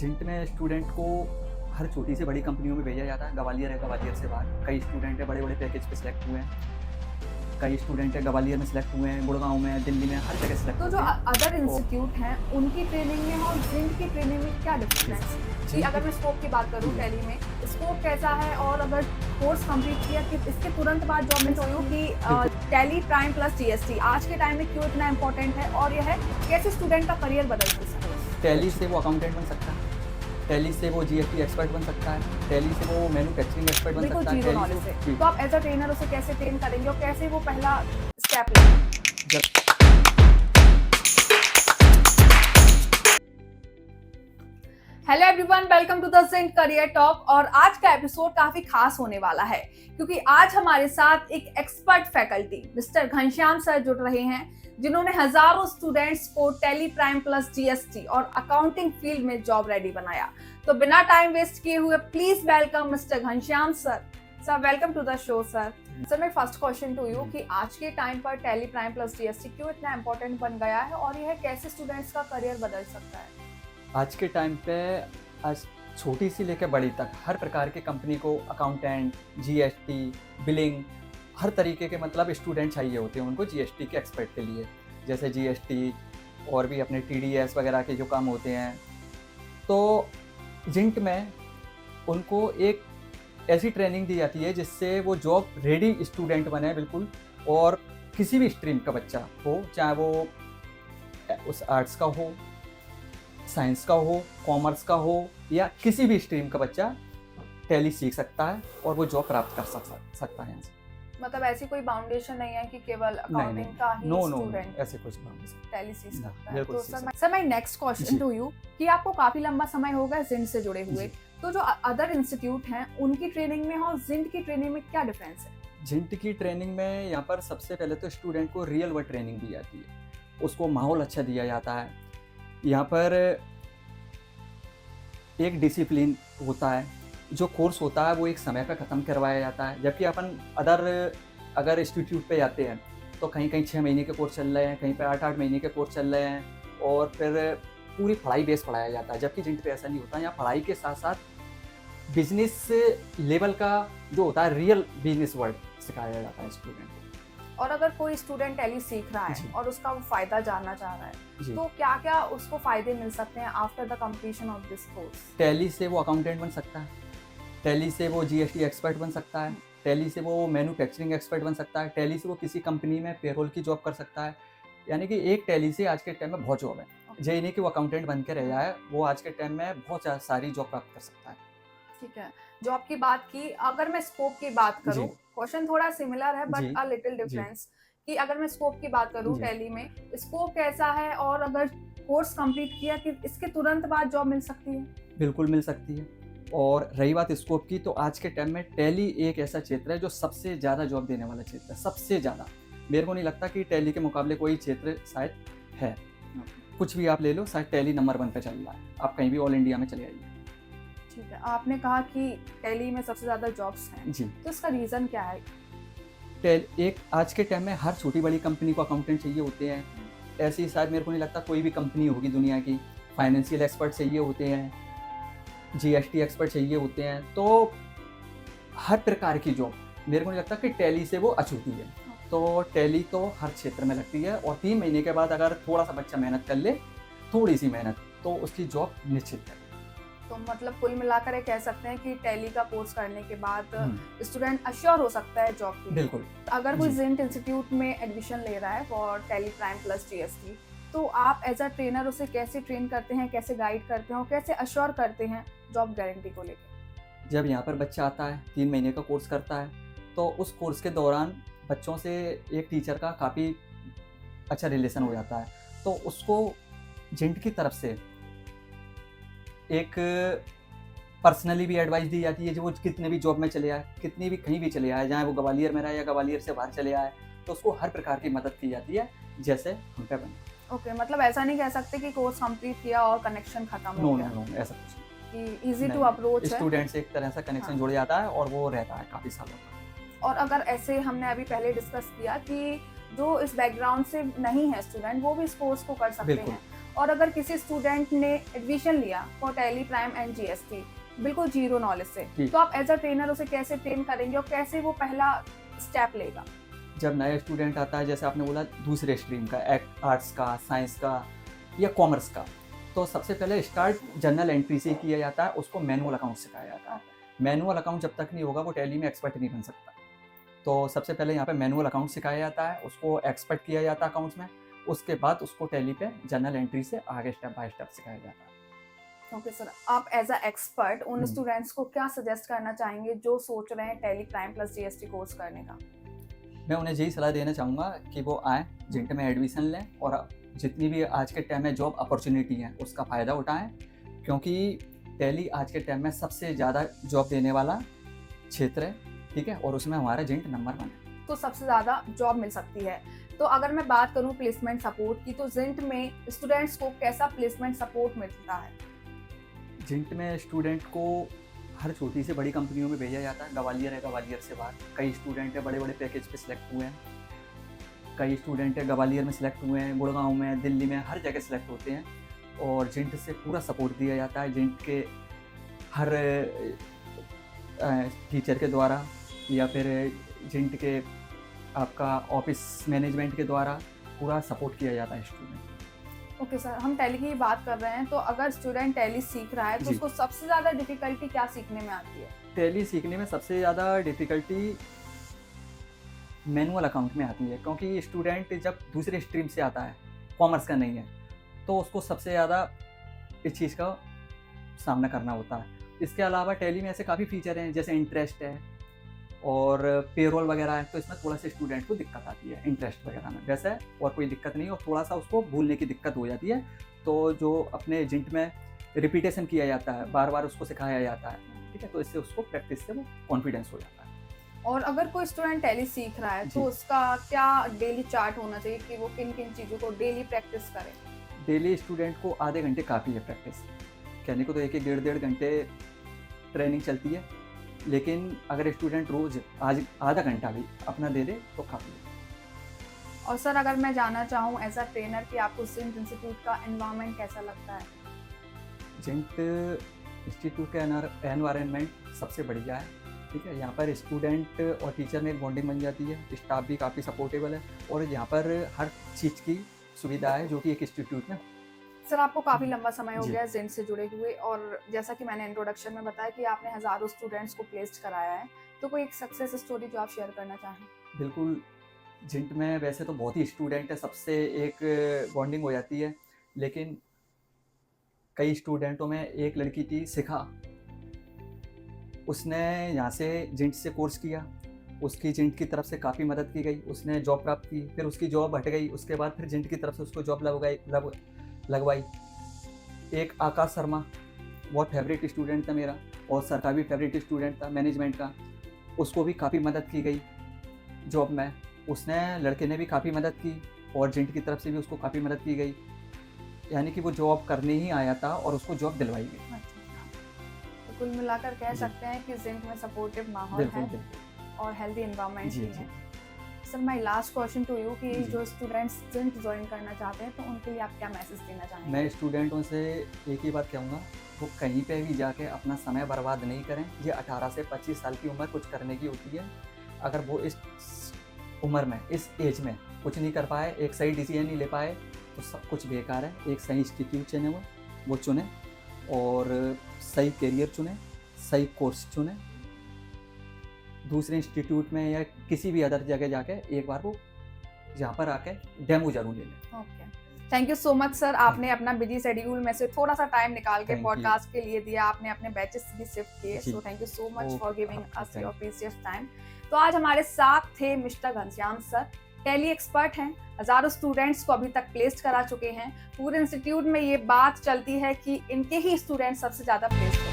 जिंट में स्टूडेंट को हर छोटी से बड़ी कंपनियों में भेजा जाता है। ग्वालियर है, ग्वालियर से बाहर कई स्टूडेंट है, बड़े बड़े पैकेज पे सिलेक्ट हुए हैं। कई स्टूडेंट है ग्वालियर में सिलेक्ट हुए हैं, गुड़गांव में, दिल्ली में, हर जगह सिलेक्ट तो होते जो हैं। अदर इंस्टीट्यूट हैं उनकी ट्रेनिंग में और जिंट की ट्रेनिंग में क्या डिफरेंस है? कि अगर मैं स्कोप की बात करूं, टैली में स्कोप कैसा है, और अगर कोर्स कंप्लीट किया कि इसके तुरंत बाद जॉब मिल सकती है कि टैली प्राइम प्लस जीएसटी आज के टाइम में क्यों इतना इंपॉर्टेंट है, और यह है कैसे स्टूडेंट का करियर बदल सकता है? टैली से वो अकाउंटेंट बन सकता है, टैली से वो जीएसटी एक्सपर्ट बन सकता है, टैली से वो मैन्युफैक्चरिंग एक्सपर्ट बन बिल्कुल सकता है। जीरो टैली नॉलेज से से तो आप एज अ ट्रेनर उसे कैसे ट्रेन करेंगे और कैसे वो पहला स्टेप लेंगे? जब hello everyone, welcome to the जिंट करियर टॉक। और आज का एपिसोड काफी खास होने वाला है क्योंकि आज हमारे साथ एक expert faculty mister Ghanshyam sir जुड़ रहे हैं, जिन्होंने हजारों स्टूडेंट्स को टैली प्राइम प्लस जीएसटी और अकाउंटिंग फील्ड में जॉब रेडी बनाया। तो बिना टाइम वेस्ट किए हुए please welcome mister Ghanshyam sir. Sir welcome to the show sir. Sir मैं फर्स्ट क्वेश्चन टू यू कि आज के टाइम पर टैली प्राइम प्लस जीएसटी क्यों इतना इंपॉर्टेंट बन गया है और यह कैसे स्टूडेंट्स का करियर बदल सकता है? आज के टाइम पे आज छोटी सी लेकर बड़ी तक हर प्रकार की कंपनी को अकाउंटेंट, जीएसटी, बिलिंग, हर तरीके के मतलब स्टूडेंट चाहिए होते हैं उनको जीएसटी के एक्सपर्ट के लिए। जैसे जीएसटी और भी अपने टीडीएस वगैरह के जो काम होते हैं, तो जिंट में उनको एक ऐसी ट्रेनिंग दी जाती है जिससे वो जॉब रेडी स्टूडेंट बने बिल्कुल। और किसी भी स्ट्रीम का बच्चा हो, चाहे वो उस आर्ट्स का हो, साइंस का हो, कॉमर्स का हो, या किसी भी स्ट्रीम का बच्चा टैली सीख सकता है और वो जॉब प्राप्त कर सकता है यहाँ से। मतलब ऐसी कोई बाउंडेशन नहीं है कि केवल अकाउंटिंग का ही स्टूडेंट ऐसे कुछ नहीं। टैली सीख सकता है। बिल्कुल तो सीख sir my next question to you कि आपको काफी लंबा समय हो गया जिंट से जुड़े हुए, तो जो अदर इंस्टीट्यूट हैं उनकी ट्रेनिंग में और जिंट की ट्रेनिंग में क्या डिफरेंस है? जिंट की ट्रेनिंग में यहाँ पर सबसे पहले तो स्टूडेंट को रियल वर्ल्ड ट्रेनिंग दी जाती है, उसको माहौल अच्छा दिया जाता है। यहाँ पर एक डिसिप्लिन होता है, जो कोर्स होता है वो एक समय पर ख़त्म करवाया जाता है। जबकि अपन अगर इंस्टीट्यूट पे जाते हैं तो कहीं कहीं 6 महीने के कोर्स चल रहे हैं, कहीं पे 8-8 महीने के कोर्स चल रहे हैं, और फिर पूरी पढ़ाई बेस पढ़ाया जाता है। जबकि जिंट पे ऐसा नहीं होता, यहाँ पढ़ाई के साथ साथ बिजनेस लेवल का जो होता है, रियल बिजनेस वर्ल्ड सिखाया जाता है स्टूडेंट को। और अगर कोई स्टूडेंट टैली सीख रहा है और उसका फायदा जानना चाह रहा है, तो क्या क्या उसको फायदे मिल सकते हैं after the completion of this course? Tally से वो अकाउंटेंट बन सकता है, टैली से वो जीएसटी एक्सपर्ट बन सकता है, टैली से वो मैन्युफैक्चरिंग एक्सपर्ट बन सकता है, टैली से वो किसी कंपनी में पेरोल की जॉब कर सकता है। यानी कि एक टैली से आज के टाइम में बहुत जॉब है। ये नहीं कि वो अकाउंटेंट बन के रह जाए, वो आज के टाइम में बहुत सारी जॉब प्राप्त कर सकता है। ठीक है, जॉब की बात की। अगर मैं स्कोप की बात करूं, क्वेश्चन थोड़ा सिमिलर है बट अ लिटिल डिफरेंस, कि अगर मैं स्कोप की बात करूं टैली में स्कोप कैसा है, और अगर कोर्स कंप्लीट किया कि इसके तुरंत बाद जॉब मिल सकती है? बिल्कुल मिल सकती है। और रही बात स्कोप की, तो आज के टाइम में टैली एक ऐसा क्षेत्र है जो सबसे ज़्यादा जॉब देने वाला क्षेत्र है, सबसे ज़्यादा। मेरे को नहीं लगता कि टैली के मुकाबले कोई क्षेत्र शायद है। कुछ भी आप ले लो, शायद टैली नंबर 1 पे चल रहा है। आप कहीं भी ऑल इंडिया में चले आइए। ठीक है, आपने कहा कि टैली में सबसे ज़्यादा जॉब्स हैं जी, तो इसका रीज़न क्या है? एक आज के टाइम में हर छोटी बड़ी कंपनी को अकाउंटेंट चाहिए होते हैं। ऐसी शायद मेरे को नहीं लगता कोई भी कंपनी होगी दुनिया की। फाइनेंशियल एक्सपर्ट चाहिए होते हैं, जीएसटी एक्सपर्ट चाहिए होते हैं। तो हर प्रकार की जॉब मेरे को नहीं लगता कि टैली से वो अछूती है। तो टैली तो हर क्षेत्र में लगती है, और 3 महीने के बाद अगर थोड़ा सा बच्चा मेहनत कर ले, थोड़ी सी मेहनत, तो उसकी जॉब निश्चित है। तो मतलब कुल मिलाकर ये कह सकते हैं कि टैली का कोर्स करने के बाद स्टूडेंट अश्योर हो सकता है जॉब की। बिल्कुल। अगर कोई जिंट इंस्टीट्यूट में एडमिशन ले रहा है for tally Prime plus GST, तो आप एज अ ट्रेनर उसे कैसे ट्रेन करते हैं, कैसे गाइड करते हैं और कैसे अश्योर करते हैं जॉब गारंटी को लेकर? जब यहाँ पर बच्चा आता है, 3 महीने का कोर्स करता है, तो उस कोर्स के दौरान बच्चों से एक टीचर का काफ़ी अच्छा रिलेशन हो जाता है। तो उसको जिंट की तरफ से एक पर्सनली भी एडवाइस दी जाती है। जो वो कितने भी जॉब में चले आए, कितनी भी कहीं भी चले आए, चाहे वो ग्वालियर में रहे या ग्वालियर से बाहर चले आए, तो उसको हर प्रकार की मदद की जाती है जैसे हम पे बने। ओके, मतलब ऐसा नहीं कह सकते कि कोर्स कंप्लीट किया और कनेक्शन खत्म हो गया। नो, ऐसा कुछ नहीं। कि इजी टू अप्रोच है, स्टूडेंट से एक तरह से कनेक्शन जुड़ जाता है और वो रहता है काफ़ी सालों तक। और अगर ऐसे हमने अभी पहले डिस्कस किया कि जो इस बैकग्राउंड से नहीं है स्टूडेंट, वो भी इस कोर्स को कर सकते हैं, और अगर किसी स्टूडेंट ने एडमिशन लिया for tally prime and GST बिल्कुल जीरो नॉलेज से, तो आप एज अ ट्रेनर उसे कैसे ट्रेन करेंगे और कैसे वो पहला स्टेप लेगा? जब नया स्टूडेंट आता है, जैसे आपने बोला दूसरे स्ट्रीम का, आर्ट्स का, साइंस का या कॉमर्स का, तो सबसे पहले स्टार्ट जनरल एंट्री से किया जाता है। उसको मैनुअल अकाउंट सिखाया जाता है। मैनुअल अकाउंट जब तक नहीं होगा वो टैली में एक्सपर्ट नहीं बन सकता। तो सबसे पहले यहाँ पे मैनुअल अकाउंट सिखाया जाता है, उसको एक्सपर्ट किया जाता है अकाउंट्स में। उसके बाद उसको टैली पे जनरल एंट्री से आगे स्टेप बाय स्टेप सिखाया जाता है। ओके सर, आप एज अ एक्सपर्ट उन स्टूडेंट्स को क्या सजेस्ट करना चाहेंगे जो सोच रहे हैं tally Prime plus GST course करने का? मैं उन्हें यही सलाह देना चाहूँगा कि वो आएँ, जिंट में एडमिशन लें और जितनी भी आज के टाइम में जॉब अपॉर्चुनिटी है उसका फ़ायदा उठाएं, क्योंकि टैली आज के टाइम में सबसे ज़्यादा जॉब देने वाला क्षेत्र है, ठीक है, और उसमें हमारा जिंट नंबर 1 है। तो सबसे ज़्यादा जॉब मिल सकती है। तो अगर मैं बात करूं प्लेसमेंट सपोर्ट की, तो जिंट में स्टूडेंट्स को कैसा प्लेसमेंट सपोर्ट मिलता है? जिंट में स्टूडेंट को हर छोटी से बड़ी कंपनियों में भेजा जाता है। ग्वालियर है, ग्वालियर से बाहर कई स्टूडेंट है बड़े बड़े पैकेज पे सिलेक्ट हुए हैं। कई स्टूडेंट है ग्वालियर में सिलेक्ट हुए हैं, गुड़गांव में, दिल्ली में, हर जगह सिलेक्ट होते हैं और जिंट से पूरा सपोर्ट दिया जाता है। जिंट के हर टीचर के द्वारा या फिर जिंट के आपका ऑफिस मैनेजमेंट के द्वारा पूरा सपोर्ट किया जाता है स्टूडेंट। ओके सर, हम टैली की बात कर रहे हैं, तो अगर स्टूडेंट टैली सीख रहा है तो उसको सबसे ज़्यादा डिफिकल्टी क्या सीखने में आती है? टैली सीखने में सबसे ज़्यादा डिफ़िकल्टी मैनुअल अकाउंट में आती है, क्योंकि स्टूडेंट जब दूसरे स्ट्रीम से आता है, कॉमर्स का नहीं है, तो उसको सबसे ज़्यादा इस चीज़ का सामना करना होता है। इसके अलावा टैली में ऐसे काफ़ी फीचर हैं, जैसे इंटरेस्ट है और पेरोल वगैरह है, तो इसमें थोड़ा सा स्टूडेंट को दिक्कत आती है इंटरेस्ट वगैरह में। वैसे और कोई दिक्कत नहीं, और थोड़ा सा उसको भूलने की दिक्कत हो जाती है। तो जो अपने जिंट में रिपीटेशन किया जाता है, बार बार उसको सिखाया जाता है, ठीक है, तो इससे उसको प्रैक्टिस से वो कॉन्फिडेंस हो जाता है। और अगर कोई स्टूडेंट टैली सीख रहा है तो उसका क्या डेली चार्ट होना चाहिए कि वो किन किन चीज़ों को डेली प्रैक्टिस करे? डेली स्टूडेंट को आधे घंटे काफ़ी है प्रैक्टिस। कहने को तो 1-1 डेढ़ घंटे ट्रेनिंग चलती है, लेकिन अगर स्टूडेंट रोज़ आज आधा घंटा भी अपना दे दे तो काफ़ी है। और सर, अगर मैं जानना चाहूँ एज अ ट्रेनर कि आपको जिंट इंस्टीट्यूट का एनवायरनमेंट कैसा लगता है? जिंट इंस्टीट्यूट का एनवायरनमेंट सबसे बढ़िया है, ठीक है। यहाँ पर स्टूडेंट और टीचर में एक बॉन्डिंग बन जाती है, स्टाफ भी काफ़ी सपोर्टेबल है और यहाँ पर हर चीज़ की सुविधा है जो कि एक इंस्टीट्यूट में। सर, आपको काफ़ी लंबा समय हो गया जिंट से जुड़े हुए, और जैसा कि मैंने इंट्रोडक्शन में बताया कि आपने हज़ारों स्टूडेंट्स को प्लेस्ड कराया है, तो कोई एक सक्सेस स्टोरी जो आप शेयर करना चाहें? बिल्कुल, जिंट में वैसे तो बहुत ही स्टूडेंट है, सबसे एक बॉन्डिंग हो जाती है, लेकिन कई स्टूडेंटों में एक लड़की थी शिखा, उसने यहाँ से जिंट से कोर्स किया, उसकी जिंट की तरफ से काफ़ी मदद की गई, उसने जॉब प्राप्त की, फिर उसकी जॉब हट गई, उसके बाद फिर जिंट की तरफ से उसको जॉब लगवाई। एक आकाश शर्मा बहुत फेवरेट स्टूडेंट था मेरा, और सर का भी फेवरेट स्टूडेंट था मैनेजमेंट का, उसको भी काफ़ी मदद की गई जॉब में। उसने लड़के ने भी काफ़ी मदद की और जिंट की तरफ से भी उसको काफ़ी मदद की गई, यानी कि वो जॉब करने ही आया था और उसको जॉब दिलवाई गई। तो कुल मिलाकर कह सकते हैं कि जिंट में सपोर्टिव माहौल है और हेल्दी एनवायरनमेंट भी है। Sir, my last question to you कि जो स्टूडेंट्स जिंट ज्वाइन करना चाहते हैं तो उनके लिए आप क्या मैसेज देना चाहेंगे? मैं स्टूडेंटों से एक ही बात कहूँगा, वो कहीं पे भी जाके अपना समय बर्बाद नहीं करें। ये 18 से 25 साल की उम्र कुछ करने की होती है। अगर वो इस उम्र में, इस एज में कुछ नहीं कर पाए, एक सही डिसीजन नहीं ले पाए, तो सब कुछ बेकार है। एक सही इंस्टीट्यूट चुने, वो चुने और सही करियर चुने, सही कोर्स चुने। दूसरे इंस्टीट्यूट में या किसी भी अदर जगह जाके एक बार वो यहाँ पर आके डेमो जरूर ले लें। Okay, thank you so much sir, आपने अपना बिजी शेड्यूल में से थोड़ा सा टाइम निकाल के पॉडकास्ट के लिए दिया, आपने अपने बैचेस भी शिफ्ट किए, so thank you so much for giving us your precious time. तो आज हमारे साथ थे mister Ghanshyam sir, tally expert हैं, हजारों स्टूडेंट्स को अभी तक प्लेस्ड करा चुके हैं। पूरे इंस्टीट्यूट में ये बात चलती है कि इनके ही स्टूडेंट्स सबसे ज़्यादा प्लेस्ड हैं।